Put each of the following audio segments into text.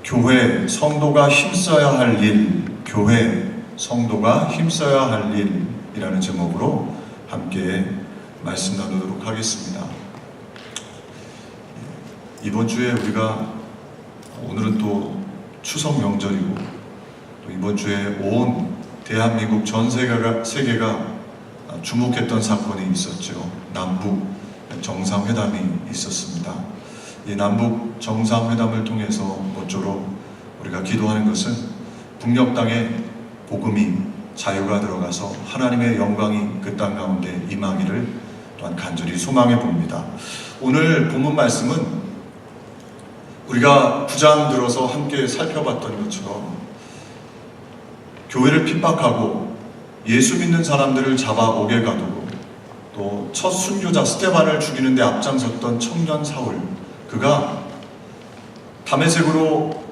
교회, 성도가 힘써야 할 일, 교회, 성도가 힘써야 할 일이라는 제목으로 함께 말씀 나누도록 하겠습니다. 이번 주에 우리가 오늘은 또 추석 명절이고 또 이번 주에 온 대한민국 전 세계가 주목했던 사건이 있었죠. 남북 정상회담이 있었습니다. 이 남북 정상회담을 통해서 모쪼록 우리가 기도하는 것은 북녘 땅에 복음이 자유가 들어가서 하나님의 영광이 그 땅 가운데 임하기를 또한 간절히 소망해 봅니다. 오늘 본문 말씀은 우리가 9장 들어서 함께 살펴봤던 것처럼 교회를 핍박하고 예수 믿는 사람들을 잡아오게 가두고 또 첫 순교자 스데반을 죽이는 데 앞장섰던 청년 사울, 그가 다메섹으로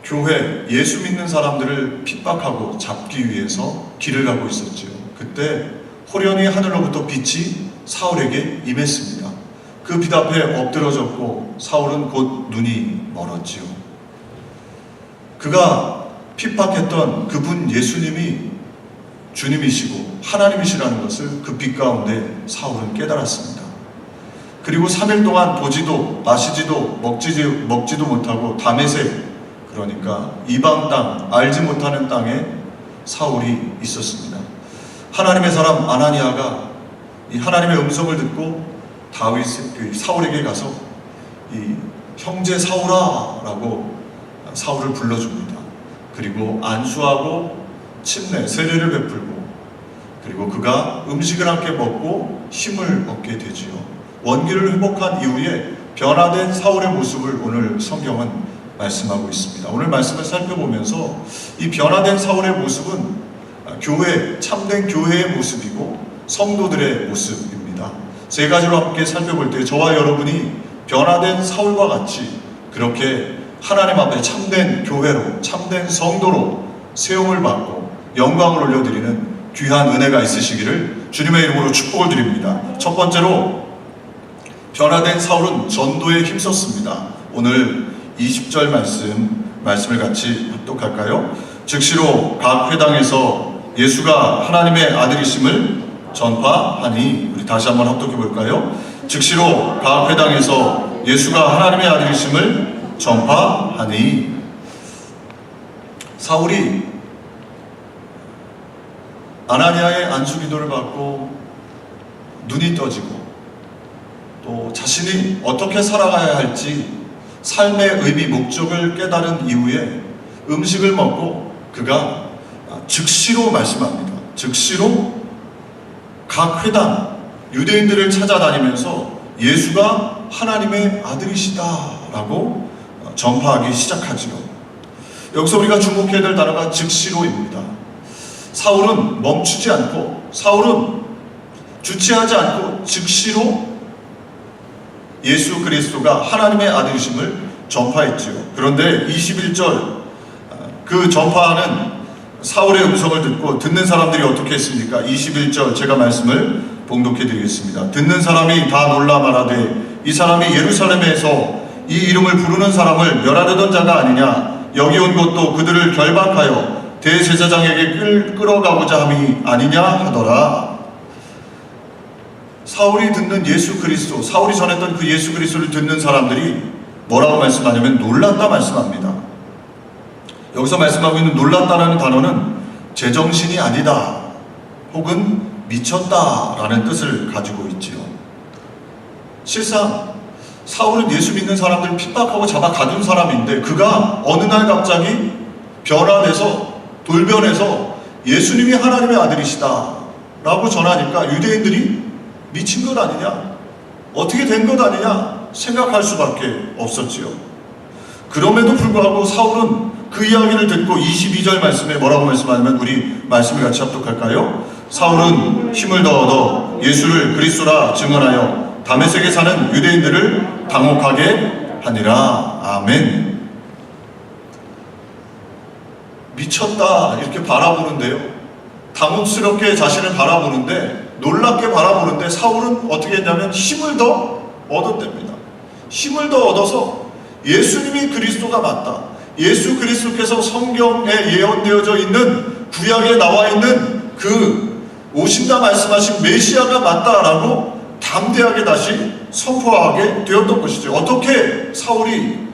교회, 예수 믿는 사람들을 핍박하고 잡기 위해서 길을 가고 있었지요. 그때 호련히 하늘로부터 빛이 사울에게 임했습니다. 그 빛 앞에 엎드러졌고 사울은 곧 눈이 멀었지요. 그가 핍박했던 그분 예수님이 주님이시고 하나님이시라는 것을 그 빛 가운데 사울은 깨달았습니다. 그리고 3일 동안 보지도 마시지도 먹지도 못하고 다메섹, 그러니까 이방 땅, 알지 못하는 땅에 사울이 있었습니다. 하나님의 사람 아나니아가 이 하나님의 음성을 듣고 사울에게 가서 이 형제 사울아라고 사울을 불러줍니다. 그리고 안수하고 침례, 세례를 베풀고 그리고 그가 음식을 함께 먹고 힘을 얻게 되지요. 원기를 회복한 이후에 변화된 사울의 모습을 오늘 성경은 말씀하고 있습니다. 오늘 말씀을 살펴보면서 이 변화된 사울의 모습은 교회, 참된 교회의 모습이고 성도들의 모습입니다. 세 가지로 함께 살펴볼 때 저와 여러분이 변화된 사울과 같이 그렇게 하나님 앞에 참된 교회로, 참된 성도로 세움을 받고 영광을 올려드리는 귀한 은혜가 있으시기를 주님의 이름으로 축복을 드립니다. 첫 번째로 변화된 사울은 전도에 힘썼습니다. 오늘 20절 말씀을 같이 합독할까요? 즉시로 각 회당에서 예수가 하나님의 아들이심을 전파하니, 우리 다시 한번 합독해 볼까요? 즉시로 각 회당에서 예수가 하나님의 아들이심을 전파하니. 사울이 아나니아의 안수 기도를 받고 눈이 떠지고 또 자신이 어떻게 살아가야 할지 삶의 의미, 목적을 깨달은 이후에 음식을 먹고 그가 즉시로 말씀합니다. 즉시로 각 회당 유대인들을 찾아다니면서 예수가 하나님의 아들이시다라고 전파하기 시작하지요. 여기서 우리가 주목해야 될 단어가 즉시로입니다. 사울은 멈추지 않고, 사울은 주체하지 않고 즉시로 예수 그리스도가 하나님의 아들이심을 전파했지요. 그런데 21절 그 전파하는 사울의 음성을 듣는 사람들이 어떻게 했습니까? 21절 제가 말씀을 봉독해 드리겠습니다. 듣는 사람이 다 놀라 말하되 이 사람이 예루살렘에서 이 이름을 부르는 사람을 멸하려던 자가 아니냐, 여기 온 것도 그들을 결박하여 대제사장에게 끌어가고자 함이 아니냐 하더라. 사울이 듣는 예수 그리스도, 사울이 전했던 그 예수 그리스도를 듣는 사람들이 뭐라고 말씀하냐면 놀랐다 말씀합니다. 여기서 말씀하고 있는 놀랐다라는 단어는 제정신이 아니다 혹은 미쳤다라는 뜻을 가지고 있지요. 실상 사울은 예수 믿는 사람들을 핍박하고 잡아 가둔 사람인데 그가 어느 날 갑자기 변화돼서 돌변해서 예수님이 하나님의 아들이시다 라고 전하니까 유대인들이 미친 것 아니냐, 어떻게 된 것 아니냐 생각할 수밖에 없었지요. 그럼에도 불구하고 사울은 그 이야기를 듣고 22절 말씀에 뭐라고 말씀하냐면, 우리 말씀을 같이 합독할까요? 사울은 힘을 더 얻어 예수를 그리스도라 증언하여 다메섹에 사는 유대인들을 당혹하게 하니라. 아멘. 미쳤다 이렇게 바라보는데요, 당혹스럽게 자신을 바라보는데, 놀랍게 바라보는데 사울은 어떻게 했냐면 힘을 더 얻었답니다. 힘을 더 얻어서 예수님이 그리스도가 맞다, 예수 그리스도께서 성경에 예언되어져 있는 구약에 나와 있는 그 오신다 말씀하신 메시아가 맞다라고 담대하게 다시 선포하게 되었던 것이죠. 어떻게 사울이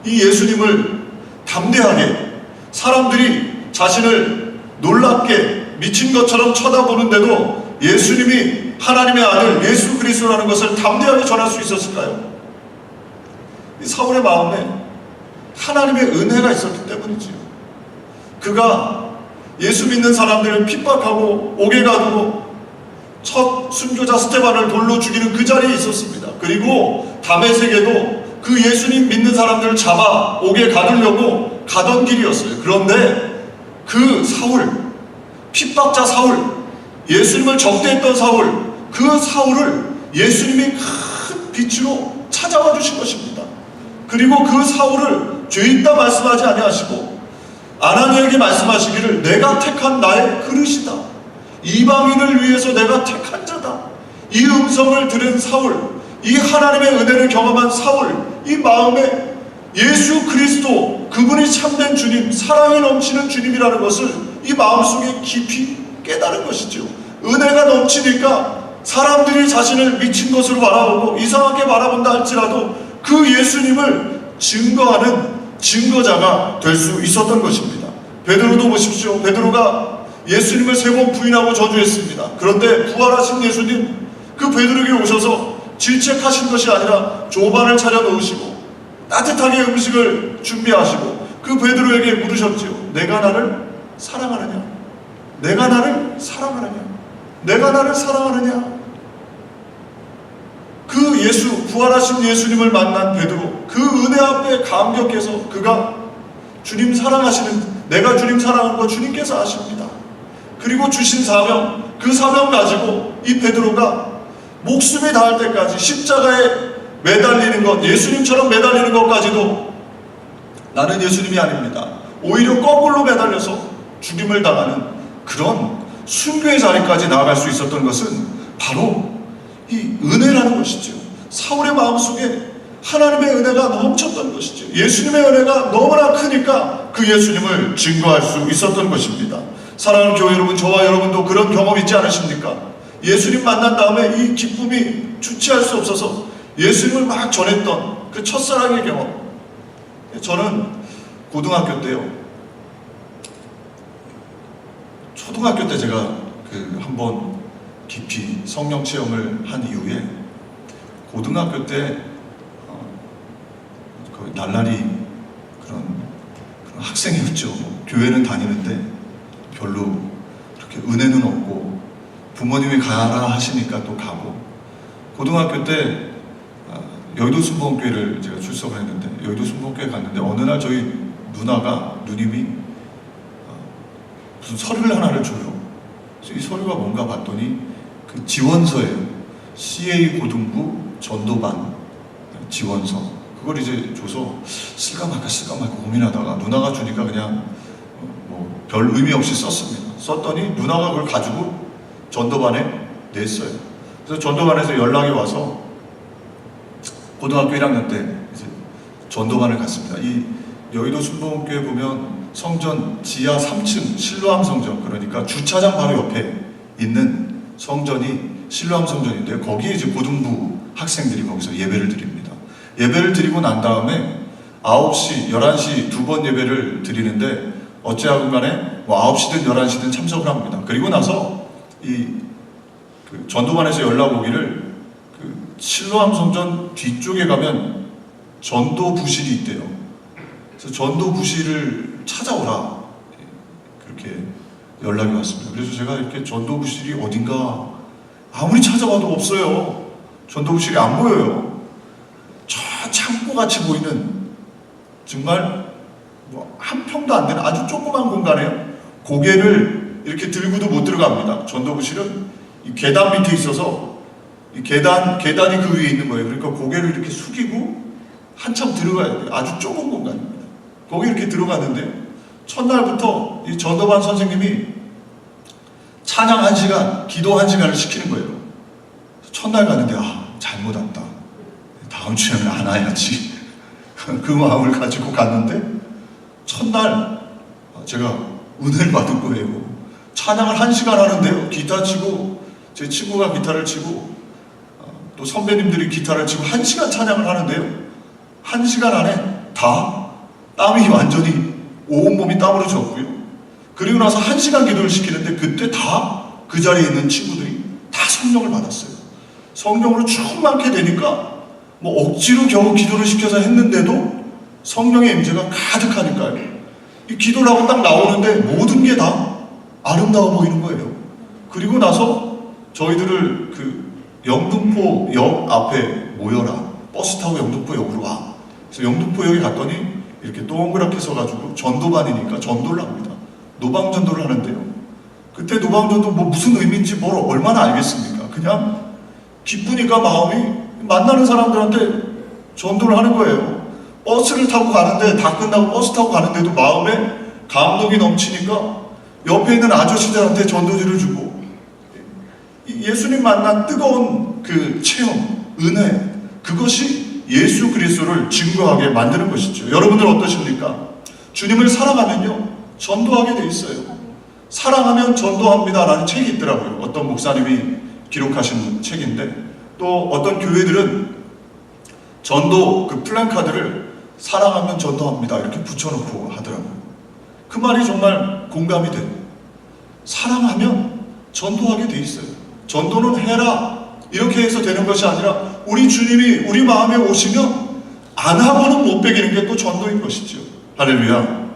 이 예수님을 담대하게, 사람들이 자신을 놀랍게 미친 것처럼 쳐다보는데도 예수님이 하나님의 아들 예수 그리스도라는 것을 담대하게 전할 수 있었을까요? 이 사울의 마음에 하나님의 은혜가 있었기 때문이지요. 그가 예수 믿는 사람들을 핍박하고 옥에 가두고 첫 순교자 스테반을 돌로 죽이는 그 자리에 있었습니다. 그리고 다메섹에도 그 예수님 믿는 사람들을 잡아 옥에 가두려고 가던 길이었어요. 그런데 그 사울, 핍박자 사울, 예수님을 적대했던 사울, 그 사울을 예수님이 큰 빛으로 찾아와 주신 것입니다. 그리고 그 사울을 죄 있다 말씀하지 아니하시고 아나니에게 말씀하시기를 내가 택한 나의 그릇이다. 이방인을 위해서 내가 택한 자다. 이 음성을 들은 사울, 이 하나님의 은혜를 경험한 사울, 이 마음에 예수 그리스도, 그분이 참된 주님, 사랑이 넘치는 주님이라는 것을 이 마음속에 깊이 깨달은 것이죠. 은혜가 넘치니까 사람들이 자신을 미친 것으로 바라보고 이상하게 바라본다 할지라도 그 예수님을 증거하는 증거자가 될 수 있었던 것입니다. 베드로도 보십시오. 베드로가 예수님을 3번 부인하고 저주했습니다. 그런데 부활하신 예수님, 그 베드로에게 오셔서 질책하신 것이 아니라 조반을 차려 놓으시고 따뜻하게 음식을 준비하시고 그 베드로에게 물으셨지요. 내가 나를 사랑하느냐? 내가 나를 사랑하느냐? 내가 나를 사랑하느냐? 그 예수, 부활하신 예수님을 만난 베드로, 그 은혜 앞에 감격해서 그가 주님 사랑하시는, 내가 주님 사랑하는 거 주님께서 아십니다. 그리고 주신 사명, 그 사명 가지고 이 베드로가 목숨이 닿을 때까지 십자가에 매달리는 것, 예수님처럼 매달리는 것까지도 나는 예수님이 아닙니다. 오히려 거꾸로 매달려서 죽임을 당하는 그런 순교의 자리까지 나아갈 수 있었던 것은 바로 이 은혜라는 것이죠. 사울의 마음속에 하나님의 은혜가 넘쳤던 것이죠. 예수님의 은혜가 너무나 크니까 그 예수님을 증거할 수 있었던 것입니다. 사랑하는 교회 여러분, 저와 여러분도 그런 경험 있지 않으십니까? 예수님 만난 다음에 이 기쁨이 주체할 수 없어서 예수님을 막 전했던 그 첫사랑의 경험. 저는 고등학교 때요, 초등학교 때 제가 한번 깊이 성령 체험을 한 이후에 고등학교 때 거의 날라리 그런 학생이었죠. 교회는 다니는데 별로 그렇게 은혜는 없고 부모님이 가라 하시니까 또 가고, 고등학교 때 여의도 순복음교회를 제가 출석을 했는데 여의도 순복음교회 갔는데 어느 날 저희 누님이 무슨 서류를 하나를 줘요. 그래서 이 서류가 뭔가 봤더니 그 지원서예요. CA 고등부 전도반 지원서. 그걸 이제 줘서 쓸까 말까 고민하다가 누나가 주니까 그냥 뭐 별 의미 없이 썼습니다. 썼더니 누나가 그걸 가지고 전도반에 냈어요. 그래서 전도반에서 연락이 와서 고등학교 1학년 때 이제 전도반을 갔습니다. 이 여의도 순복음교회 보면 성전 지하 3층 실로암 성전, 그러니까 주차장 바로 옆에 있는 성전이 실로암 성전인데요. 거기에 이제 고등부 학생들이 거기서 예배를 드립니다. 예배를 드리고 난 다음에 9시, 11시 두 번 예배를 드리는데 어찌하건 간에 뭐 9시든 11시든 참석을 합니다. 그리고 나서 그 전도반에서 연락 오기를 그 실로암 성전 뒤쪽에 가면 전도 부실이 있대요. 그래서 전도 부실을 찾아오라, 그렇게 연락이 왔습니다. 그래서 제가 이렇게 전도 부실이 어딘가 아무리 찾아봐도 없어요. 전도 부실이 안 보여요. 저 창고같이 보이는 정말 뭐 한 평도 안 되는 아주 조그만 공간에요. 고개를 이렇게 들고도 못 들어갑니다. 전도 부실은 이 계단 밑에 있어서 이 계단이 그 위에 있는 거예요. 그러니까 고개를 이렇게 숙이고 한참 들어가야 돼요. 아주 좁은 공간입니다. 거기 이렇게 들어갔는데 첫날부터 이 전도반 선생님이 찬양 1시간, 기도 1시간을 시키는 거예요. 첫날 갔는데 잘못 왔다. 다음 주에는 안 와야지. 그 마음을 가지고 갔는데 첫날 제가 은혜를 받은 거예요. 찬양을 1시간 하는데요. 기타 치고, 제 친구가 기타를 치고, 또 선배님들이 기타를 치고 1시간 찬양을 하는데요. 1시간 안에 다 땀이 완전히 온몸이 땀으로 젖고요. 그리고 나서 1시간 기도를 시키는데 그때 다 그 자리에 있는 친구들이 다 성령을 받았어요. 성령으로 충만케 되니까 뭐 억지로 겨우 기도를 시켜서 했는데도 성령의 임재가 가득하니까요. 이 기도를 하고 딱 나오는데 모든 게 다 아름다워 보이는 거예요. 그리고 나서 저희들을 그 영등포역 앞에 모여라. 버스 타고 영등포역으로 와. 그래서 영등포역에 갔더니 이렇게 동그랗게 서가지고 전도반이니까 전도를 합니다. 노방전도를 하는데요. 그때 노방전도 뭐 무슨 의미인지 뭘 얼마나 알겠습니까? 그냥 기쁘니까 마음이 만나는 사람들한테 전도를 하는 거예요. 버스를 타고 가는데 다 끝나고 버스 타고 가는데도 마음에 감동이 넘치니까 옆에 있는 아저씨들한테 전도지를 주고 예수님 만난 뜨거운 그 체험, 은혜, 그것이 예수 그리스도를 증거하게 만드는 것이죠. 여러분들 어떠십니까? 주님을 사랑하면요 전도하게 돼 있어요. 사랑하면 전도합니다라는 책이 있더라고요. 어떤 목사님이 기록하신 책인데, 또 어떤 교회들은 전도 그 플랜카드를 사랑하면 전도합니다 이렇게 붙여놓고 하더라고요. 그 말이 정말 공감이 돼요. 사랑하면 전도하게 돼 있어요. 전도는 해라 이렇게 해서 되는 것이 아니라 우리 주님이 우리 마음에 오시면 안 하고는 못 베기는 게 또 전도인 것이죠. 할렐루야.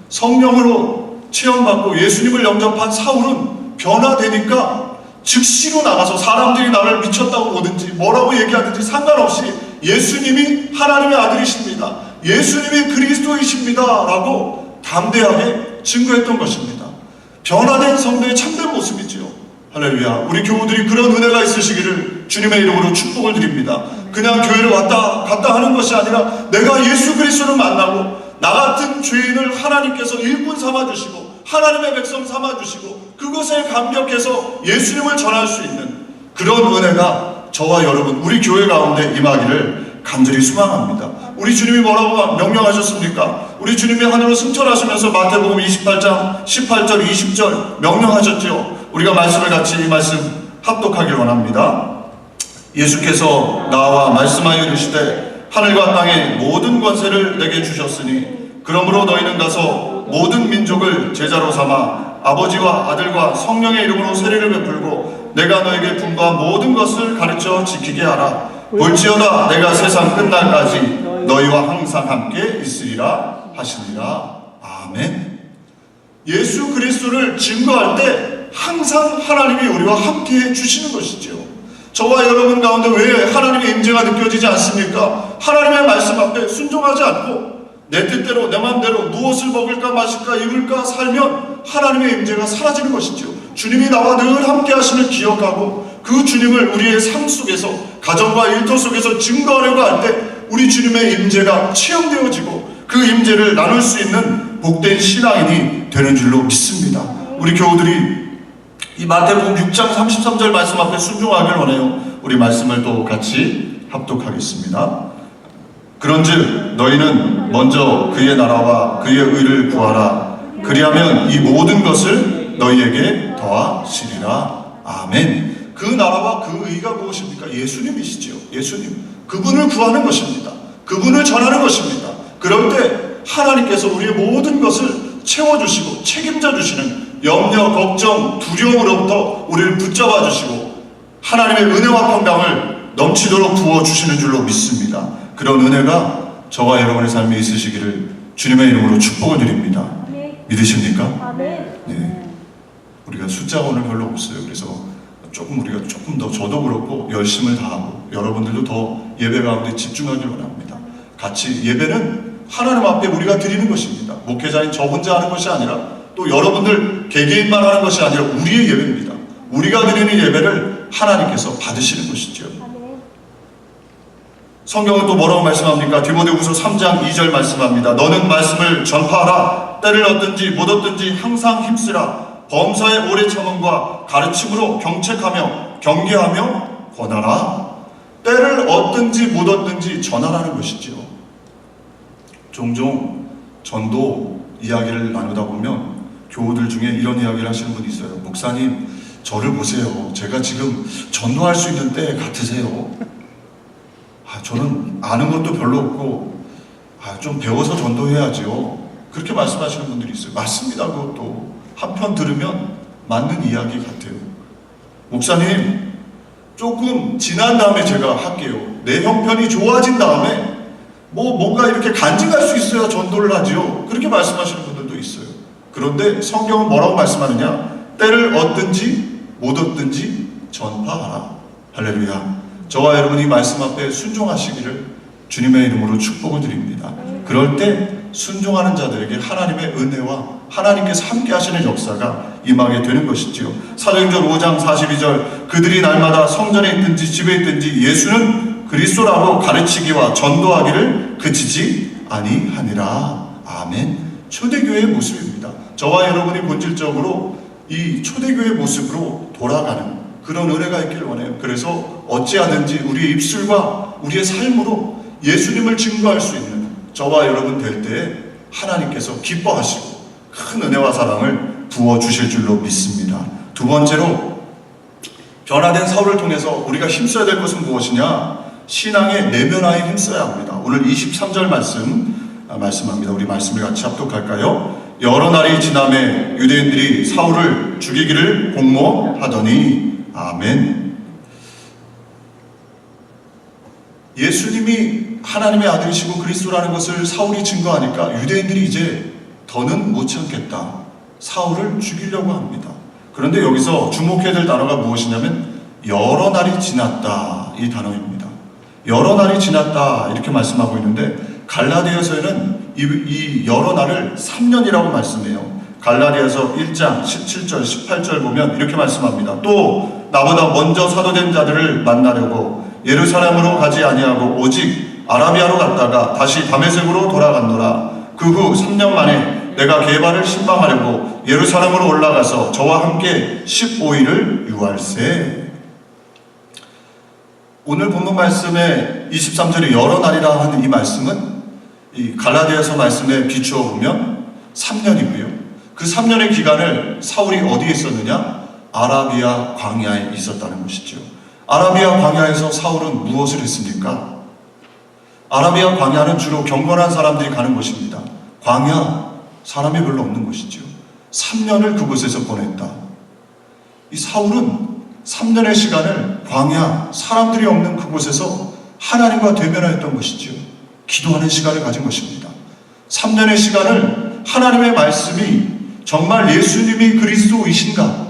성령으로 체험받고 예수님을 영접한 사울은 변화되니까 즉시로 나가서 사람들이 나를 미쳤다고 보든지 뭐라고 얘기하든지 상관없이 예수님이 하나님의 아들이십니다, 예수님이 그리스도이십니다 라고 담대하게 증거했던 것입니다. 변화된 성도의 참된 모습이지요. 할렐루야. 우리 교우들이 그런 은혜가 있으시기를 주님의 이름으로 축복을 드립니다. 그냥 교회를 왔다 갔다 하는 것이 아니라 내가 예수 그리스도를 만나고 나 같은 죄인을 하나님께서 일꾼 삼아주시고 하나님의 백성 삼아주시고 그것에 감격해서 예수님을 전할 수 있는 그런 은혜가 저와 여러분 우리 교회 가운데 임하기를 간절히 소망합니다. 우리 주님이 뭐라고 명령하셨습니까? 우리 주님이 하늘로 승천하시면서 마태복음 28장 18절 20절 명령하셨죠. 우리가 말씀을 같이 이 말씀 합독하길 원합니다. 예수께서 나와 말씀하여 이르시되 하늘과 땅의 모든 권세를 내게 주셨으니 그러므로 너희는 가서 모든 민족을 제자로 삼아 아버지와 아들과 성령의 이름으로 세례를 베풀고 내가 너에게 분부한 모든 것을 가르쳐 지키게 하라. 볼지어다 내가 세상 끝날까지 너희와 항상 함께 있으리라 하시니라. 아멘. 예수 그리스도를 증거할 때 항상 하나님이 우리와 함께 해주시는 것이죠. 저와 여러분 가운데 왜 하나님의 임재가 느껴지지 않습니까? 하나님의 말씀 앞에 순종하지 않고 내 뜻대로 내 마음대로 무엇을 먹을까 마실까 입을까 살면 하나님의 임재가 사라지는 것이죠. 주님이 나와 늘 함께 하심을 기억하고 그 주님을 우리의 삶 속에서 가정과 일터 속에서 증거하려고 할 때 우리 주님의 임재가 체험되어지고 그 임재를 나눌 수 있는 복된 신앙인이 되는 줄로 믿습니다. 우리 교우들이 이 마태복음 6장 33절 말씀 앞에 순종하길 원해요. 우리 말씀을 또 같이 합독하겠습니다. 그런즉 너희는 먼저 그의 나라와 그의 의를 구하라. 그리하면 이 모든 것을 너희에게 더하시리라. 아멘. 그 나라와 그 의가 무엇입니까? 예수님이시죠. 예수님. 그분을 구하는 것입니다. 그분을 전하는 것입니다. 그럴 때 하나님께서 우리의 모든 것을 채워주시고 책임져 주시는 염려, 걱정, 두려움으로부터 우리를 붙잡아 주시고 하나님의 은혜와 평강을 넘치도록 부어주시는 줄로 믿습니다. 그런 은혜가 저와 여러분의 삶에 있으시기를 주님의 이름으로 축복을 드립니다. 믿으십니까? 네. 우리가 숫자가 오늘 별로 없어요. 그래서 우리가 조금 더 저도 그렇고 열심을 다하고 여러분들도 더 예배 가운데 집중하길 원합니다. 같이 예배는 하나님 앞에 우리가 드리는 것입니다. 목회자인 저 혼자 하는 것이 아니라 또 여러분들 개개인만 하는 것이 아니라 우리의 예배입니다. 우리가 드리는 예배를 하나님께서 받으시는 것이죠. 성경은 또 뭐라고 말씀합니까? 디모데후서 3장 2절 말씀합니다. 너는 말씀을 전파하라. 때를 얻든지 못 얻든지 항상 힘쓰라. 범사의 오래 참음과 가르침으로 경책하며 경계하며 권하라. 때를 얻든지 못 얻든지 전하라는 것이죠. 종종 전도 이야기를 나누다 보면 교우들 중에 이런 이야기를 하시는 분이 있어요. 목사님, 저를 보세요. 제가 지금 전도할 수 있는 때 같으세요. 저는 아는 것도 별로 없고 좀 배워서 전도해야죠. 그렇게 말씀하시는 분들이 있어요. 맞습니다. 그것도 한편 들으면 맞는 이야기 같아요. 목사님, 조금 지난 다음에 제가 할게요. 내 형편이 좋아진 다음에 뭔가 이렇게 간증할 수 있어야 전도를 하지요. 그렇게 말씀하시는 분들도 있어요. 그런데 성경은 뭐라고 말씀하느냐? 때를 얻든지 못 얻든지 전파하라. 할렐루야. 저와 여러분이 말씀 앞에 순종하시기를 주님의 이름으로 축복을 드립니다. 그럴 때 순종하는 자들에게 하나님의 은혜와 하나님께서 함께 하시는 역사가 임하게 되는 것이지요. 사도행전 5장 42절, 그들이 날마다 성전에 있든지 집에 있든지 예수는 그리스도라고 가르치기와 전도하기를 그치지 아니하니라. 아멘. 초대교회의 모습입니다. 저와 여러분이 본질적으로 이 초대교회의 모습으로 돌아가는 그런 은혜가 있기를 원해요. 그래서 어찌하든지 우리의 입술과 우리의 삶으로 예수님을 증거할 수 있는 저와 여러분 될 때에 하나님께서 기뻐하시고 큰 은혜와 사랑을 부어주실 줄로 믿습니다. 두 번째로, 변화된 사울을 통해서 우리가 힘써야 될 것은 무엇이냐? 신앙의 내면화에 힘써야 합니다. 오늘 23절 말씀합니다. 우리 말씀을 같이 합독할까요? 여러 날이 지남에 유대인들이 사울을 죽이기를 공모하더니. 아멘. 예수님이 하나님의 아들이시고 그리스도라는 것을 사울이 증거하니까 유대인들이 이제 더는 못 참겠다. 사울을 죽이려고 합니다. 그런데 여기서 주목해야 될 단어가 무엇이냐면 여러 날이 지났다, 이 단어입니다. 여러 날이 지났다 이렇게 말씀하고 있는데 갈라디아서에는 이 여러 날을 3년이라고 말씀해요. 갈라디아서 1장 17절 18절 보면 이렇게 말씀합니다. 또 나보다 먼저 사도된 자들을 만나려고 예루살렘으로 가지 아니하고 오직 아라비아로 갔다가 다시 다메섹으로 돌아간노라. 그 후 3년 만에 내가 게바를 신방하려고 예루살렘으로 올라가서 저와 함께 15일을 유할세. 오늘 본문 말씀의 23절에 여러 날이라 하는 이 말씀은 이 갈라디아서 말씀에 비추어 보면 3년이고요. 그 3년의 기간을 사울이 어디에 있었느냐? 아라비아 광야에 있었다는 것이죠. 아라비아 광야에서 사울은 무엇을 했습니까? 아라비아 광야는 주로 경건한 사람들이 가는 곳입니다. 광야, 사람이 별로 없는 곳이죠. 3년을 그곳에서 보냈다. 이 사울은 3년의 시간을 광야, 사람들이 없는 그곳에서 하나님과 대면하였던 것이죠. 기도하는 시간을 가진 것입니다. 3년의 시간을 하나님의 말씀이 정말 예수님이 그리스도이신가,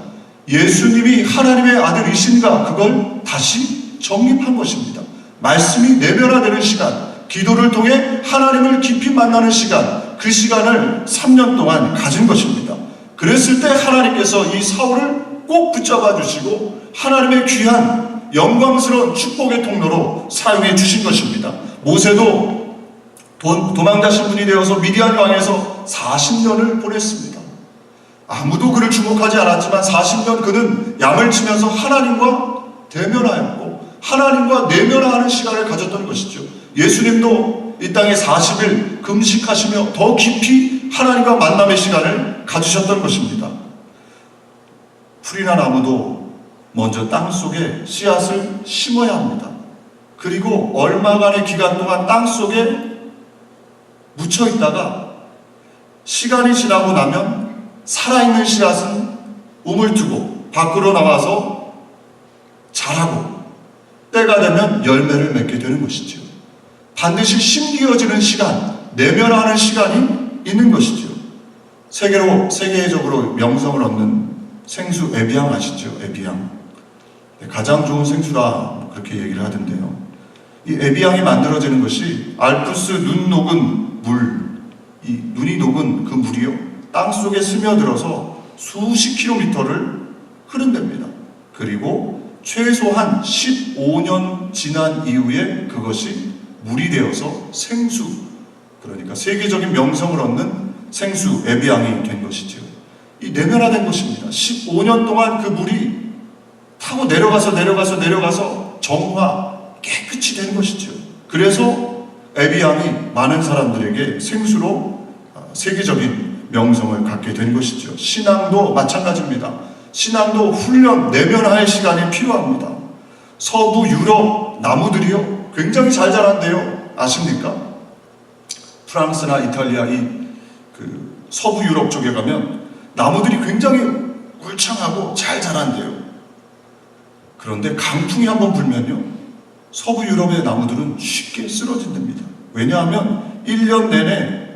예수님이 하나님의 아들이신가, 그걸 다시 정립한 것입니다. 말씀이 내면화되는 시간, 기도를 통해 하나님을 깊이 만나는 시간, 그 시간을 3년 동안 가진 것입니다. 그랬을 때 하나님께서 이 사울을 꼭 붙잡아 주시고 하나님의 귀한 영광스러운 축복의 통로로 사용해 주신 것입니다. 모세도 도망자신 분이 되어서 미디안 왕에서 40년을 보냈습니다. 아무도 그를 주목하지 않았지만 40년 그는 양을 치면서 하나님과 대면하였고 하나님과 내면화하는 시간을 가졌던 것이죠. 예수님도 이 땅에 40일 금식하시며 더 깊이 하나님과 만남의 시간을 가지셨던 것입니다. 풀이나 나무도 먼저 땅속에 씨앗을 심어야 합니다. 그리고 얼마간의 기간 동안 땅속에 묻혀 있다가 시간이 지나고 나면 살아있는 씨앗은 우물투고 밖으로 나와서 자라고 때가 되면 열매를 맺게 되는 것이죠. 반드시 심기어지는 시간, 내면화하는 시간이 있는 것이죠. 세계적으로 명성을 얻는 생수 에비앙 아시죠? 에비앙. 가장 좋은 생수라 그렇게 얘기를 하던데요. 이 에비앙이 만들어지는 것이 알프스 눈 녹은 물, 이 눈이 녹은 그 물이요, 땅 속에 스며들어서 수십 킬로미터를 흐른답니다. 그리고 최소한 15년 지난 이후에 그것이 물이 되어서 생수, 그러니까 세계적인 명성을 얻는 생수 에비앙이 된 것이죠. 이 내면화된 것입니다. 15년 동안 그 물이 타고 내려가서 정화, 깨끗이 된 것이죠. 그래서 에비앙이 많은 사람들에게 생수로 세계적인 명성을 갖게 된 것이죠. 신앙도 마찬가지입니다. 신앙도 훈련, 내면화의 시간이 필요합니다. 서부 유럽 나무들이요, 굉장히 잘 자란대요. 아십니까? 프랑스나 이탈리아 서부 유럽 쪽에 가면 나무들이 굉장히 울창하고 잘 자란대요. 그런데 강풍이 한번 불면요, 서부 유럽의 나무들은 쉽게 쓰러진답니다. 왜냐하면 1년 내내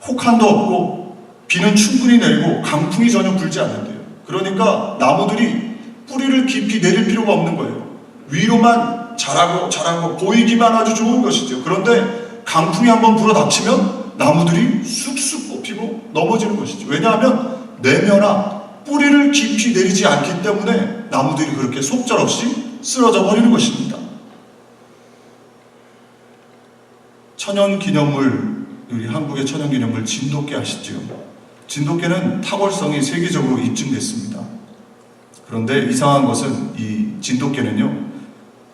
혹한도 없고 비는 충분히 내리고 강풍이 전혀 불지 않는데요. 그러니까 나무들이 뿌리를 깊이 내릴 필요가 없는 거예요. 위로만 자라고 보이기만 아주 좋은 것이죠. 그런데 강풍이 한번 불어닥치면 나무들이 쑥쑥 뽑히고 넘어지는 것이죠. 왜냐하면 내면화, 뿌리를 깊이 내리지 않기 때문에 나무들이 그렇게 속절없이 쓰러져 버리는 것입니다. 천연기념물, 우리 한국의 천연기념물 진돗개 아시죠? 진돗개는 탁월성이 세계적으로 입증됐습니다. 그런데 이상한 것은 이 진돗개는요,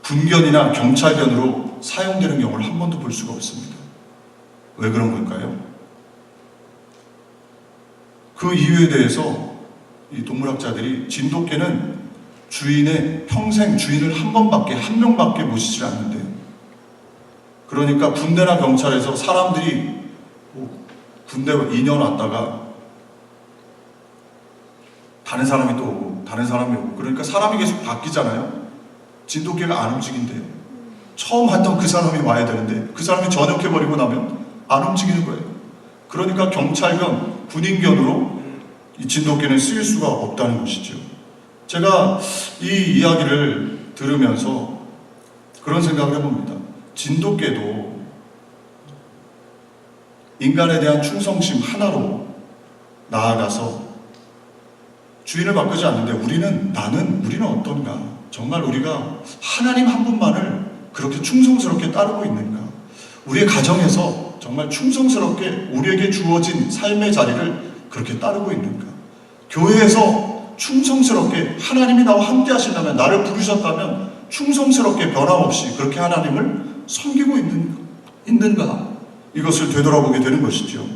군견이나 경찰견으로 사용되는 경우를 한 번도 볼 수가 없습니다. 왜 그런 걸까요? 그 이유에 대해서 이 동물학자들이 진돗개는 평생 주인을 한 명밖에 모시지 않는데요. 그러니까 군대나 경찰에서 사람들이 군대 2년 왔다가 다른 사람이 또 오고 다른 사람이 오고, 그러니까 사람이 계속 바뀌잖아요. 진돗개가 안 움직인대요. 처음 왔던 그 사람이 와야 되는데 그 사람이 전역해버리고 나면 안 움직이는 거예요. 그러니까 경찰견, 군인견으로 이 진돗개는 쓰일 수가 없다는 것이죠. 제가 이 이야기를 들으면서 그런 생각을 해봅니다. 진돗개도 인간에 대한 충성심 하나로 나아가서 주인을 바꾸지 않는데 우리는 어떤가? 정말 우리가 하나님 한 분만을 그렇게 충성스럽게 따르고 있는가? 우리의 가정에서 정말 충성스럽게 우리에게 주어진 삶의 자리를 그렇게 따르고 있는가? 교회에서 충성스럽게 하나님이 나와 함께 하신다면, 나를 부르셨다면 충성스럽게 변함없이 그렇게 하나님을 섬기고 있는가? 이것을 되돌아보게 되는 것이죠.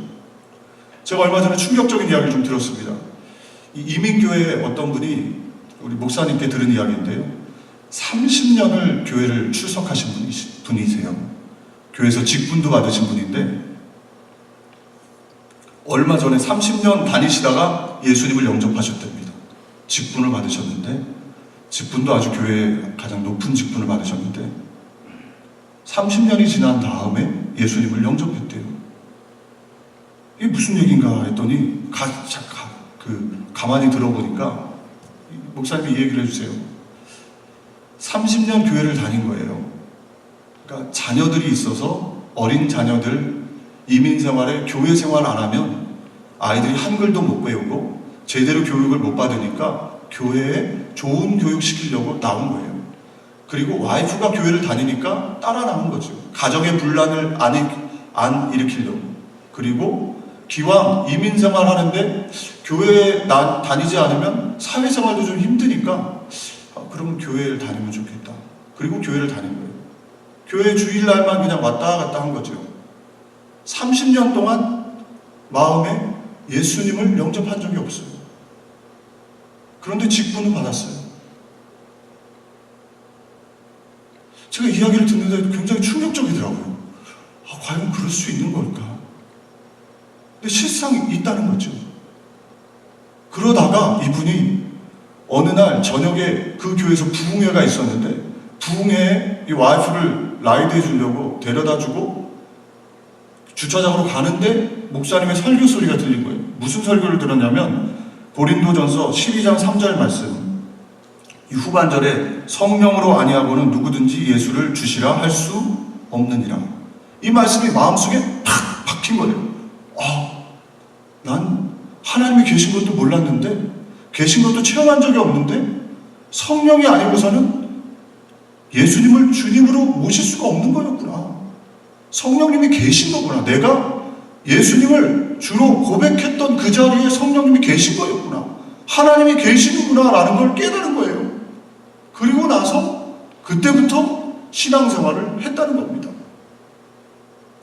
제가 얼마 전에 충격적인 이야기를 좀 들었습니다. 이민교회의 어떤 분이 우리 목사님께 들은 이야기인데요, 30년을 교회를 출석하신 분이세요. 교회에서 직분도 받으신 분인데 얼마 전에 30년 다니시다가 예수님을 영접하셨답니다. 직분을 받으셨는데, 직분도 아주 교회의 가장 높은 직분을 받으셨는데 30년이 지난 다음에 예수님을 영접했대요. 이게 무슨 얘기인가 했더니 가만히 들어보니까 목사님이 이 얘기를 해주세요. 30년 교회를 다닌 거예요. 그러니까 자녀들이 있어서 어린 자녀들 이민 생활에 교회 생활 안 하면 아이들이 한글도 못 배우고 제대로 교육을 못 받으니까 교회에 좋은 교육 시키려고 나온 거예요. 그리고 와이프가 교회를 다니니까 따라 나온 거죠. 가정의 분란을 안 일으키려고. 그리고 기왕 이민 생활 하는데 교회에 다니지 않으면 사회생활도 좀 힘드니까 그러면 교회를 다니면 좋겠다. 그리고 교회를 다닌 거예요. 교회 주일날만 그냥 왔다 갔다 한 거죠. 30년 동안 마음에 예수님을 영접한 적이 없어요. 그런데 직분을 받았어요. 제가 이야기를 듣는데 굉장히 충격적이더라고요. 과연 그럴 수 있는 걸까? 근데 실상 있다는 거죠. 그러다가 이분이 어느 날 저녁에 그 교회에서 부흥회가 있었는데, 부흥회에 이 와이프를 라이드해 주려고 데려다 주고 주차장으로 가는데 목사님의 설교 소리가 들린 거예요. 무슨 설교를 들었냐면 고린도전서 12장 3절 말씀, 이 후반절에 성령으로 아니하고는 누구든지 예수를 주시라 할 수 없느니라. 이 말씀이 마음속에 탁 박힌 거예요. 난 하나님이 계신 것도 몰랐는데, 계신 것도 체험한 적이 없는데 성령이 아니고서는 예수님을 주님으로 모실 수가 없는 거였구나. 성령님이 계신 거구나. 내가 예수님을 주로 고백했던 그 자리에 성령님이 계신 거였구나. 하나님이 계시는구나 라는 걸 깨달은 거예요. 그리고 나서 그때부터 신앙생활을 했다는 겁니다.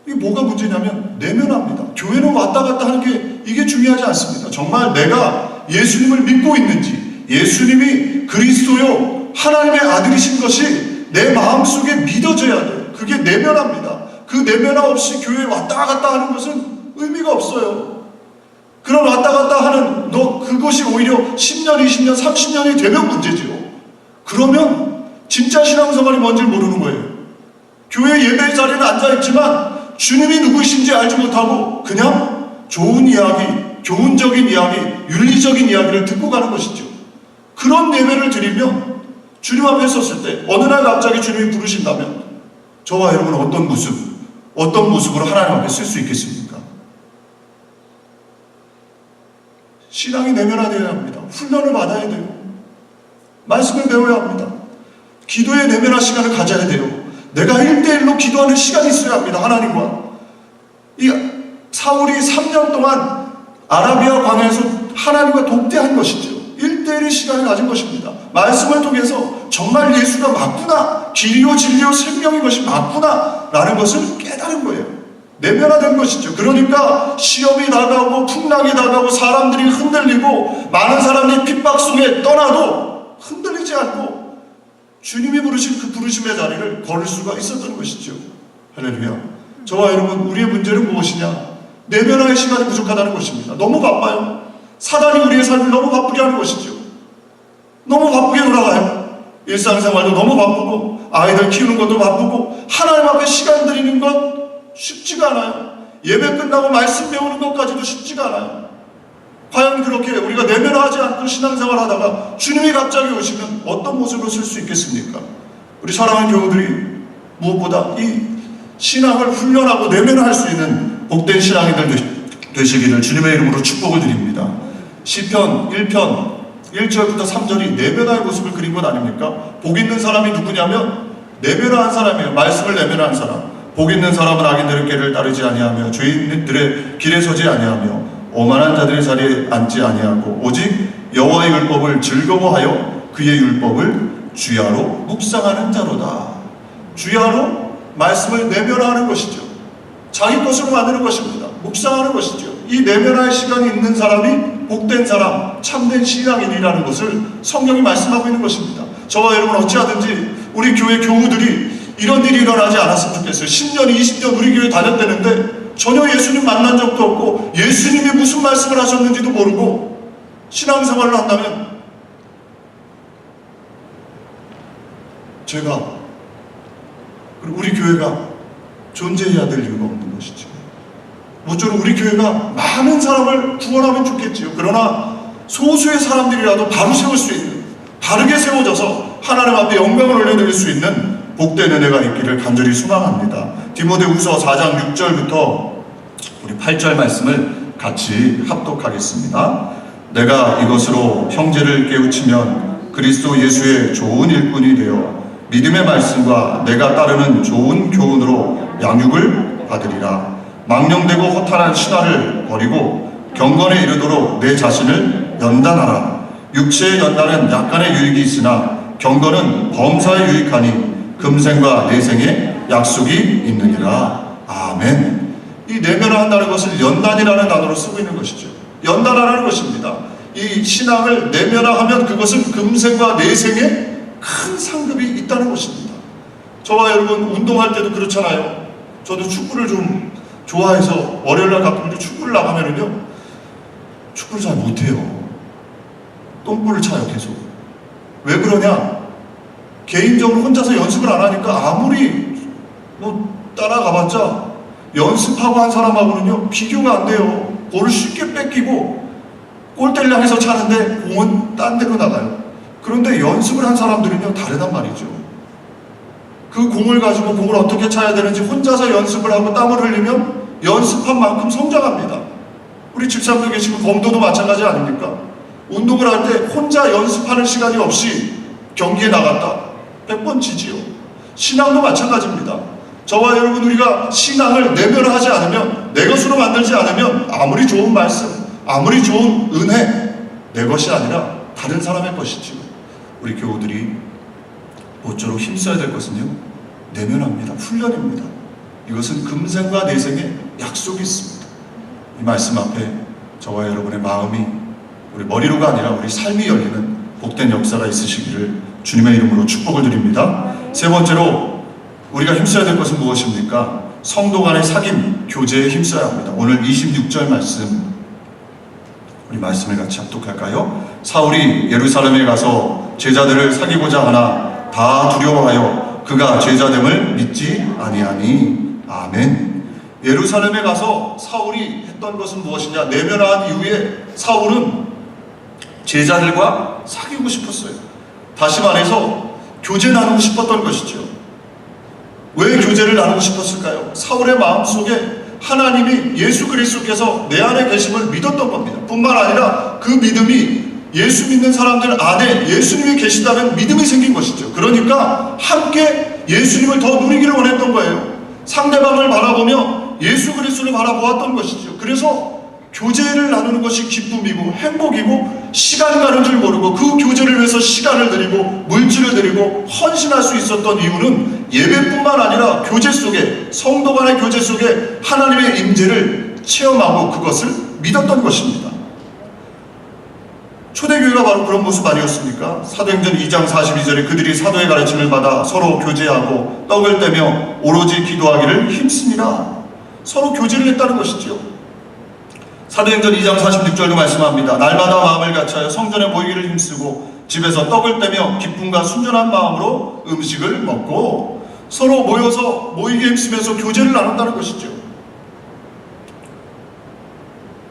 이게 뭐가 문제냐면 내면합니다. 교회는 왔다 갔다 하는 게 이게 중요하지 않습니다. 정말 내가 예수님을 믿고 있는지, 예수님이 그리스도요 하나님의 아들이신 것이 내 마음속에 믿어져야 돼요. 그게 내면합니다. 그 내면화 없이 교회에 왔다 갔다 하는 것은 의미가 없어요. 그런 왔다 갔다 하는 그것이 오히려 10년, 20년, 30년이 되면 문제지요. 그러면 진짜 신앙생활이 뭔지 모르는 거예요. 교회 예배 자리에 앉아있지만 주님이 누구이신지 알지 못하고 그냥 좋은 이야기, 교훈적인 이야기, 윤리적인 이야기를 듣고 가는 것이죠. 그런 예배를 드리면 주님 앞에 섰을 때 어느 날 갑자기 주님이 부르신다면 저와 여러분은 어떤 모습으로 하나님 앞에 설 수 있겠습니까? 신앙이 내면화되어야 합니다. 훈련을 받아야 돼요. 말씀을 배워야 합니다. 기도에 내면화 시간을 가져야 돼요. 내가 1대1로 기도하는 시간이 있어야 합니다. 하나님과. 이 사울이 3년 동안 아라비아 광야에서 하나님과 독대한 것이죠. 1대1의 시간을 가진 것입니다. 말씀을 통해서 정말 예수가 맞구나, 길이요 진리요 생명인 것이 맞구나 라는 것을 깨달은 거예요. 내면화된 것이죠. 그러니까 시험이 다가오고 풍랑이 다가오고 사람들이 흔들리고 많은 사람들이 핍박 속에 떠나도 흔들리지 않고 주님이 부르신 그 부르심의 자리를 걸을 수가 있었던 것이죠. 할렐루야. 저와 여러분, 우리의 문제는 무엇이냐? 내면화의 시간이 부족하다는 것입니다. 너무 바빠요. 사단이 우리의 삶을 너무 바쁘게 하는 것이죠. 너무 바쁘게 돌아가요. 일상생활도 너무 바쁘고 아이들 키우는 것도 바쁘고 하나님 앞에 시간 들이는 것 쉽지가 않아요. 예배 끝나고 말씀 배우는 것까지도 쉽지가 않아요. 과연 그렇게 우리가 내면화하지 않고 신앙생활 하다가 주님이 갑자기 오시면 어떤 모습으로 쓸 수 있겠습니까? 우리 사랑하는 교우들이 무엇보다 이 신앙을 훈련하고 내면화할 수 있는 복된 신앙인들 되시기를 주님의 이름으로 축복을 드립니다. 시편 1편 1절부터 3절이 내면화의 모습을 그린 것 아닙니까? 복 있는 사람이 누구냐면 내면화한 사람이에요. 말씀을 내면화한 사람. 복 있는 사람은 악인들의 길을 따르지 아니하며 죄인들의 길에 서지 아니하며 오만한 자들의 자리에 앉지 아니하고 오직 여호와의 율법을 즐거워하여 그의 율법을 주야로 묵상하는 자로다. 주야로 말씀을 내면화하는 것이죠. 자기 것으로 만드는 것입니다. 묵상하는 것이죠. 이 내면화의 시간이 있는 사람이 복된 사람, 참된 신앙인이라는 것을 성경이 말씀하고 있는 것입니다. 저와 여러분 어찌하든지 우리 교회 교우들이 이런 일이 일어나지 않았으면 좋겠어요. 10년, 20년 우리 교회 다녔다는데 전혀 예수님 만난 적도 없고 예수님이 무슨 말씀을 하셨는지도 모르고 신앙생활을 한다면 제가 그리고 우리 교회가 존재해야 될 이유가 없는 것이죠. 모쪼록 우리 교회가 많은 사람을 구원하면 좋겠지요. 그러나 소수의 사람들이라도 바로 세울 수 있는, 바르게 세워져서 하나님 앞에 영광을 올려드릴 수 있는 복된 은혜가 있기를 간절히 소망합니다. 디모데후서 4장 6절부터 우리 8절 말씀을 같이 합독하겠습니다. 내가 이것으로 형제를 깨우치면 그리스도 예수의 좋은 일꾼이 되어 믿음의 말씀과 내가 따르는 좋은 교훈으로 양육을 받으리라. 망령되고 허탄한 신화를 버리고 경건에 이르도록 내 자신을 연단하라. 육체의 연단은 약간의 유익이 있으나 경건은 범사에 유익하니 금생과 내생에 약속이 있느니라. 아멘. 이 내면화한다는 것을 연단이라는 단어로 쓰고 있는 것이죠. 연단하라는 것입니다. 이 신앙을 내면화하면 그것은 금생과 내생에 큰 상급이 있다는 것입니다. 저와 여러분 운동할 때도 그렇잖아요. 저도 축구를 좀 좋아해서 월요일날 가끔 축구를 나가면은요 축구를 잘 못해요. 똥볼을 차요. 계속. 왜 그러냐? 개인적으로 혼자서 연습을 안 하니까 아무리 따라가봤자 연습하고 한 사람하고는요 비교가 안 돼요. 볼을 쉽게 뺏기고 골대를 향해서 차는데 공은 딴 데로 나가요. 그런데 연습을 한 사람들은요 다르단 말이죠. 그 공을 가지고 공을 어떻게 차야 되는지 혼자서 연습을 하고 땀을 흘리면 연습한 만큼 성장합니다. 우리 집사님도 계시고 검도도 마찬가지 아닙니까? 운동을 할 때 혼자 연습하는 시간이 없이 경기에 나갔다 100번 지지요. 신앙도 마찬가지입니다. 저와 여러분 우리가 신앙을 내면화하지 않으면, 내 것으로 만들지 않으면 아무리 좋은 말씀, 아무리 좋은 은혜 내 것이 아니라 다른 사람의 것이지요. 우리 교우들이 모쪼록 힘써야 될 것은요 내면화입니다. 훈련입니다. 이것은 금생과 내생의 약속이 있습니다. 이 말씀 앞에 저와 여러분의 마음이 우리 머리로가 아니라 우리 삶이 열리는 복된 역사가 있으시기를 주님의 이름으로 축복을 드립니다. 세 번째로 우리가 힘써야 될 것은 무엇입니까? 성도 간의 사귐, 교제에 힘써야 합니다. 오늘 26절 말씀, 우리 말씀을 같이 합독할까요? 사울이 예루살렘에 가서 제자들을 사귀고자 하나 다 두려워하여 그가 제자됨을 믿지 아니하니. 아멘. 예루살렘에 가서 사울이 했던 것은 무엇이냐? 내면화한 이후에 사울은 제자들과 사귀고 싶었어요. 다시 말해서 교제 나누고 싶었던 것이죠. 왜 교제를 나누고 싶었을까요? 사울의 마음속에 하나님이 예수 그리스도께서 내 안에 계심을 믿었던 겁니다. 뿐만 아니라 그 믿음이 예수 믿는 사람들 안에 예수님이 계시다는 믿음이 생긴 것이죠. 그러니까 함께 예수님을 더 누리기를 원했던 거예요. 상대방을 바라보며 예수 그리스도를 바라보았던 것이죠. 그래서 교제를 나누는 것이 기쁨이고 행복이고 시간 가는 줄 모르고 그 교제를 위해서 시간을 드리고 물질을 드리고 헌신할 수 있었던 이유는 예배뿐만 아니라 교제 속에, 성도 간의 교제 속에 하나님의 임재를 체험하고 그것을 믿었던 것입니다. 초대교회가 바로 그런 모습 아니었습니까? 사도행전 2장 42절에 그들이 사도의 가르침을 받아 서로 교제하고 떡을 떼며 오로지 기도하기를 힘쓰니라. 서로 교제를 했다는 것이죠. 사도행전 2장 46절도 말씀합니다. 날마다 마음을 같이하여 성전에 모이기를 힘쓰고 집에서 떡을 떼며 기쁨과 순전한 마음으로 음식을 먹고 서로 모여서 모이기 힘쓰면서 교제를 나눈다는 것이죠.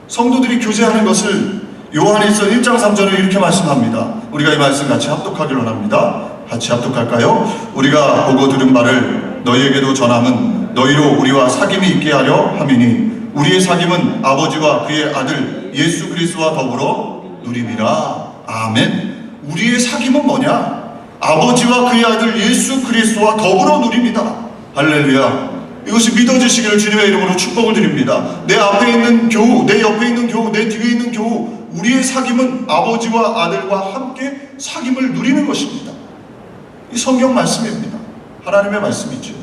성도들이 교제하는 것을 요한일서 1장 3절에 이렇게 말씀합니다. 우리가 이 말씀 같이 합독하기를 원합니다. 같이 합독할까요? 우리가 보고 들은 바를 너희에게도 전함은 너희로 우리와 사귐이 있게 하려 함이니 우리의 사귐은 아버지와 그의 아들 예수 그리스도와 더불어 누림이라. 아멘. 우리의 사귐은 뭐냐? 아버지와 그의 아들 예수 그리스도와 더불어 누립니다. 할렐루야. 이것이 믿어지시기를 주님의 이름으로 축복을 드립니다. 내 앞에 있는 교우, 내 옆에 있는 교우, 내 뒤에 있는 교우, 우리의 사귐은 아버지와 아들과 함께 사귐을 누리는 것입니다. 이 성경 말씀입니다. 하나님의 말씀이죠.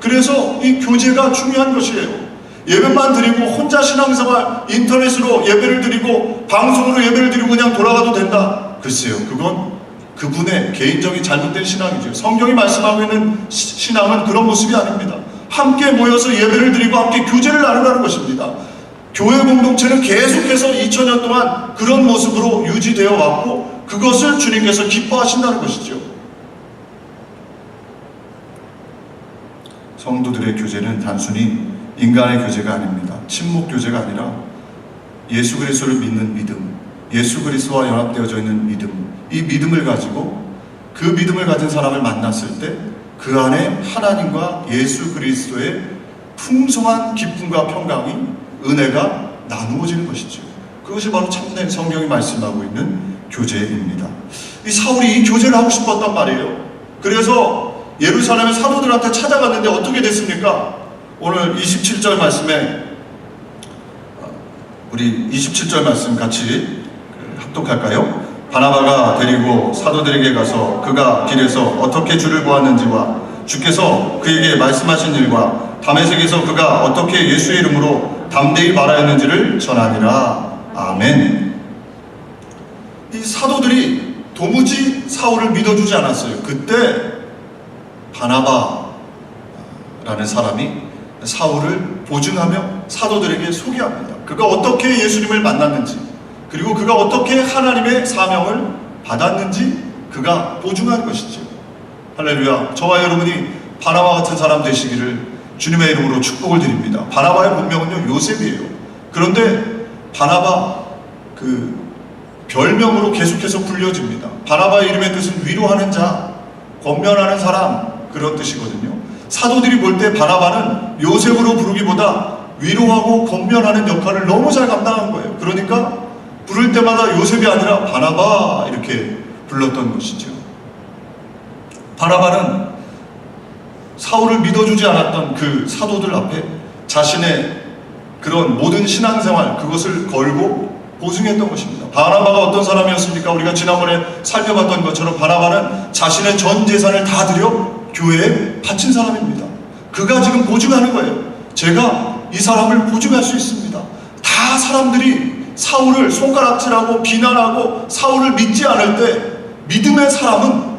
그래서 이 교제가 중요한 것이에요. 예배만 드리고 혼자 신앙생활 인터넷으로 예배를 드리고 방송으로 예배를 드리고 그냥 돌아가도 된다? 글쎄요, 그건 그분의 개인적인 잘못된 신앙이죠. 성경이 말씀하고 있는 신앙은 그런 모습이 아닙니다. 함께 모여서 예배를 드리고 함께 교제를 나누는 것입니다. 교회 공동체는 계속해서 2000년 동안 그런 모습으로 유지되어 왔고 그것을 주님께서 기뻐하신다는 것이죠. 성도들의 교제는 단순히 인간의 교제가 아닙니다. 친목 교제가 아니라 예수 그리스도를 믿는 믿음, 예수 그리스도와 연합되어져 있는 믿음, 이 믿음을 가지고 그 믿음을 가진 사람을 만났을 때 그 안에 하나님과 예수 그리스도의 풍성한 기쁨과 평강이, 은혜가 나누어지는 것이죠. 그것이 바로 참된 성경이 말씀하고 있는 교제입니다. 이 사울이 이 교제를 하고 싶었단 말이에요. 그래서 예루살렘의 사도들한테 찾아갔는데 어떻게 됐습니까? 오늘 27절 말씀에 우리 27절 말씀 같이 합독할까요? 바나바가 데리고 사도들에게 가서 그가 길에서 어떻게 주를 보았는지와 주께서 그에게 말씀하신 일과 다메섹에서 그가 어떻게 예수의 이름으로 담대히 말하였는지를 전하니라. 아멘. 이 사도들이 도무지 사울을 믿어주지 않았어요. 그때 바나바라는 사람이 사울을 보증하며 사도들에게 소개합니다. 그가 어떻게 예수님을 만났는지, 그리고 그가 어떻게 하나님의 사명을 받았는지 그가 보증한 것이죠. 할렐루야. 저와 여러분이 바나바 같은 사람 되시기를 주님의 이름으로 축복을 드립니다. 바나바의 본명은요 요셉이에요. 그런데 바나바 그 별명으로 계속해서 불려집니다. 바나바의 이름의 뜻은 위로하는 자, 권면하는 사람, 그런 뜻이거든요. 사도들이 볼 때 바나바는 요셉으로 부르기보다 위로하고 권면하는 역할을 너무 잘 감당한 거예요. 그러니까 부를 때마다 요셉이 아니라 바나바 이렇게 불렀던 것이죠. 바나바는 사울을 믿어주지 않았던 그 사도들 앞에 자신의 그런 모든 신앙생활 그것을 걸고 보증했던 것입니다. 바나바가 어떤 사람이었습니까? 우리가 지난번에 살펴봤던 것처럼 바나바는 자신의 전 재산을 다 들여 교회에 바친 사람입니다. 그가 지금 보증하는 거예요. 제가 이 사람을 보증할 수 있습니다. 다 사람들이 사울을 손가락질하고 비난하고 사울을 믿지 않을 때 믿음의 사람은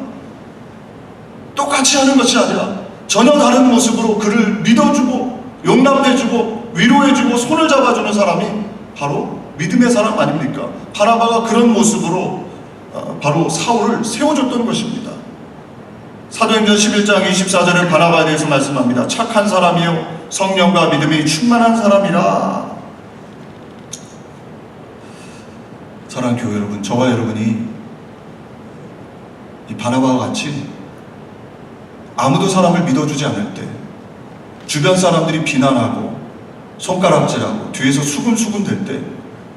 똑같이 하는 것이 아니라 전혀 다른 모습으로 그를 믿어주고 용납해주고 위로해주고 손을 잡아주는 사람이 바로 믿음의 사람 아닙니까? 바나바가 그런 모습으로 바로 사울을 세워줬던 것입니다. 사도행전 11장 24절에 바나바에 대해서 말씀합니다. 착한 사람이요 성령과 믿음이 충만한 사람이라. 사랑하는 교회 여러분, 저와 여러분이 이 바나바와 같이 아무도 사람을 믿어주지 않을 때, 주변 사람들이 비난하고 손가락질하고 뒤에서 수군수군 될 때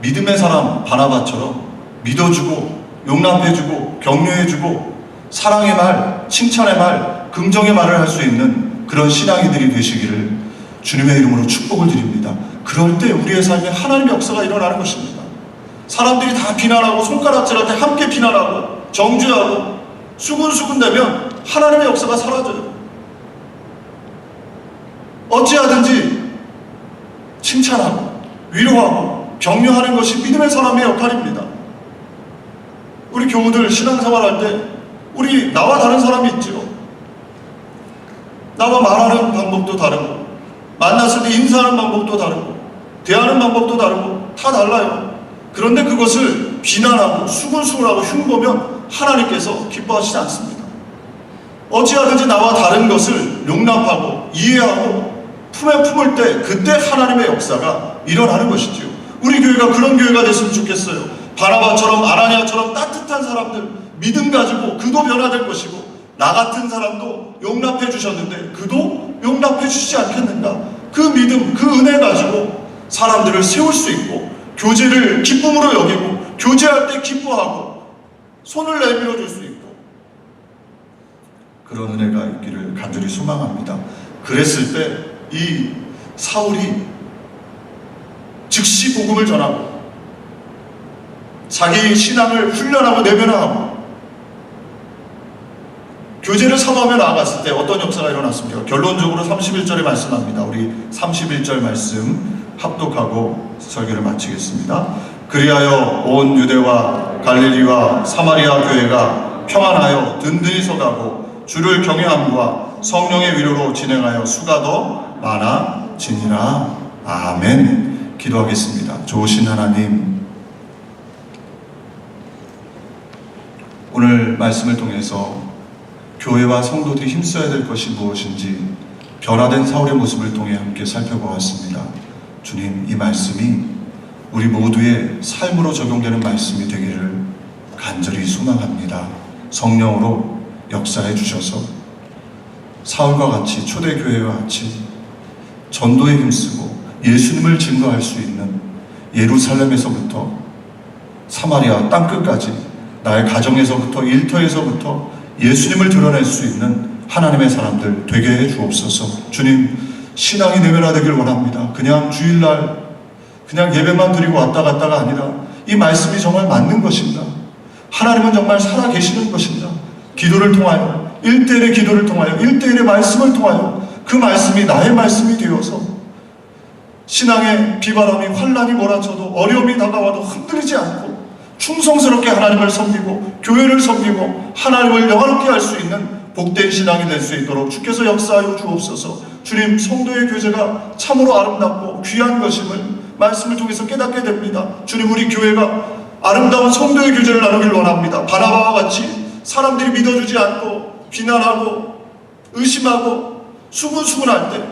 믿음의 사람 바나바처럼 믿어주고 용납해주고 격려해주고 사랑의 말, 칭찬의 말, 긍정의 말을 할 수 있는 그런 신앙이들이 되시기를 주님의 이름으로 축복을 드립니다. 그럴 때 우리의 삶에 하나님의 역사가 일어나는 것입니다. 사람들이 다 비난하고 손가락질할 때 함께 비난하고 정죄하고 수군수군 되면 하나님의 역사가 사라져요. 어찌하든지 칭찬하고 위로하고 격려하는 것이 믿음의 사람의 역할입니다. 우리 교우들 신앙생활할 때 우리 나와 다른 사람이 있죠. 나와 말하는 방법도 다르고 만났을 때 인사하는 방법도 다르고 대하는 방법도 다르고 다 달라요. 그런데 그것을 비난하고 수군수군하고 흉보면 하나님께서 기뻐하시지 않습니다. 어찌하든지 나와 다른 것을 용납하고 이해하고 품에 품을 때 그때 하나님의 역사가 일어나는 것이지요. 우리 교회가 그런 교회가 됐으면 좋겠어요. 바나바처럼 아나니아처럼 따뜻한 사람들, 믿음 가지고 그도 변화될 것이고 나 같은 사람도 용납해 주셨는데 그도 용납해 주시지 않겠는가? 그 믿음, 그 은혜 가지고 사람들을 세울 수 있고 교제를 기쁨으로 여기고 교제할 때 기뻐하고 손을 내밀어 줄 수 있고 그런 은혜가 있기를 간절히 소망합니다. 그랬을 때 이 사울이 즉시 복음을 전하고 자기 신앙을 훈련하고 내면화하고 교제를 사모하며 나아갔을 때 어떤 역사가 일어났습니까? 결론적으로 31절에 말씀합니다. 우리 31절 말씀 합독하고 설교를 마치겠습니다. 그리하여 온 유대와 갈릴리와 사마리아 교회가 평안하여 든든히 서가고 주를 경외함과 성령의 위로로 진행하여 수가 더 많아지니라. 아멘. 기도하겠습니다. 좋으신 하나님, 오늘 말씀을 통해서 교회와 성도들이 힘써야 될 것이 무엇인지 변화된 사울의 모습을 통해 함께 살펴보았습니다. 주님, 이 말씀이 우리 모두의 삶으로 적용되는 말씀이 되기를 간절히 소망합니다. 성령으로 역사해 주셔서 사울과 같이 초대교회와 같이 전도에 힘쓰고 예수님을 증거할 수 있는 예루살렘에서부터 사마리아 땅끝까지 나의 가정에서부터 일터에서부터 예수님을 드러낼 수 있는 하나님의 사람들 되게 해 주옵소서. 주님, 신앙이 내면화되길 원합니다. 그냥 주일날 그냥 예배만 드리고 왔다 갔다가 아니라 이 말씀이 정말 맞는 것입니다. 하나님은 정말 살아계시는 것입니다. 기도를 통하여 1대1의 기도를 통하여 1대1의 말씀을 통하여 그 말씀이 나의 말씀이 되어서 신앙의 비바람이 환란이 몰아쳐도 어려움이 다가와도 흔들리지 않고 충성스럽게 하나님을 섬기고 교회를 섬기고 하나님을 영화롭게 할 수 있는 복된 신앙이 될 수 있도록 주께서 역사하여 주옵소서. 주님, 성도의 교제가 참으로 아름답고 귀한 것임을 말씀을 통해서 깨닫게 됩니다. 주님, 우리 교회가 아름다운 성도의 교제를 나누길 원합니다. 바나바와 같이 사람들이 믿어주지 않고 비난하고 의심하고 수군수군할 때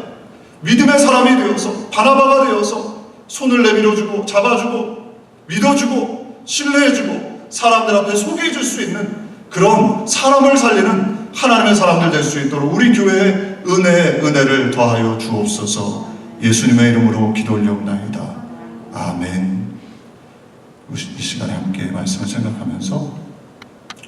믿음의 사람이 되어서 바나바가 되어서 손을 내밀어주고 잡아주고 믿어주고 신뢰해주고 사람들 앞에 소개해줄 수 있는 그런 사람을 살리는 하나님의 사람들 될 수 있도록 우리 교회에 은혜를 더하여 주옵소서. 예수님의 이름으로 기도 올려옵나이다. 아멘. 이 시간에 함께 말씀을 생각하면서